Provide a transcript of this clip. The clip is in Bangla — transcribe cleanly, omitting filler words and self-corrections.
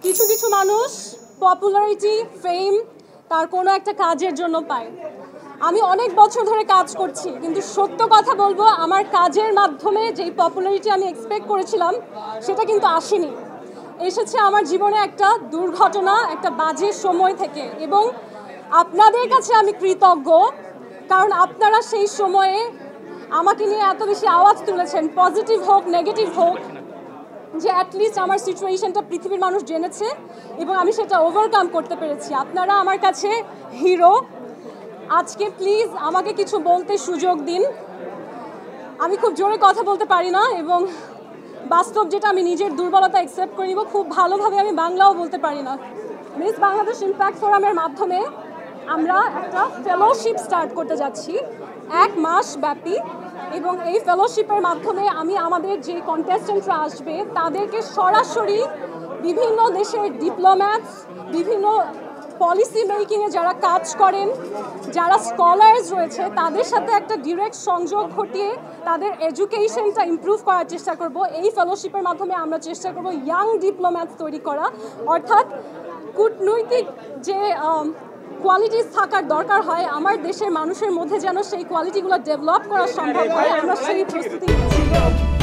কিছু কিছু মানুষ পপুলারিটি ফেম তার কোনো একটা কাজের জন্য পায়। আমি অনেক বছর ধরে কাজ করছি, কিন্তু সত্য কথা বলবো, আমার কাজের মাধ্যমে যেই পপুলারিটি আমি এক্সপেক্ট করেছিলাম সেটা কিন্তু আসেনি। এসেছে আমার জীবনে একটা দুর্ঘটনা, একটা বাজে সময় থেকে। এবং আপনাদের কাছে আমি কৃতজ্ঞ, কারণ আপনারা সেই সময়ে আমাকে নিয়ে এত বেশি আওয়াজ তুলেছেন, পজিটিভ হোক নেগেটিভ হোক, যে অ্যাটলিস্ট আমার সিচুয়েশনটা পৃথিবীর মানুষ জেনেছে এবং আমি সেটা ওভারকাম করতে পেরেছি। আপনারা আমার কাছে হিরো। আজকে প্লিজ আমাকে কিছু বলতে সুযোগ দিন। আমি খুব জোরে কথা বলতে পারি না এবং বাস্তব যেটা, আমি নিজের দুর্বলতা অ্যাকসেপ্ট করে নিব। খুব ভালোভাবে আমি বাংলাও বলতে পারি না। মিস বাংলাদেশ ইম্প্যাক্ট ফোরামের মাধ্যমে আমরা একটা ফেলোশিপ স্টার্ট করতে যাচ্ছি 1 মাস ব্যাপী, এবং এই ফেলোশিপের মাধ্যমে আমি আমাদের যে কন্টেস্টেন্টরা আসবে তাদেরকে সরাসরি বিভিন্ন দেশের ডিপ্লোম্যাটস, বিভিন্ন পলিসি মেকিংয়ে যারা কাজ করেন, যারা স্কলার্স রয়েছে, তাদের সাথে একটা ডিরেক্ট সংযোগ ঘটিয়ে তাদের এডুকেশনটা ইমপ্রুভ করার চেষ্টা করব। এই ফেলোশিপের মাধ্যমে আমরা চেষ্টা করব ইয়াং ডিপ্লোম্যাটস তৈরি করা, অর্থাৎ কূটনৈতিক যে কোয়ালিটিস থাকার দরকার হয় আমার দেশের মানুষের মধ্যে, যেন সেই কোয়ালিটিগুলো ডেভেলপ করা সম্ভব হয়। আমরা সেই প্রস্তুতি নিচ্ছি।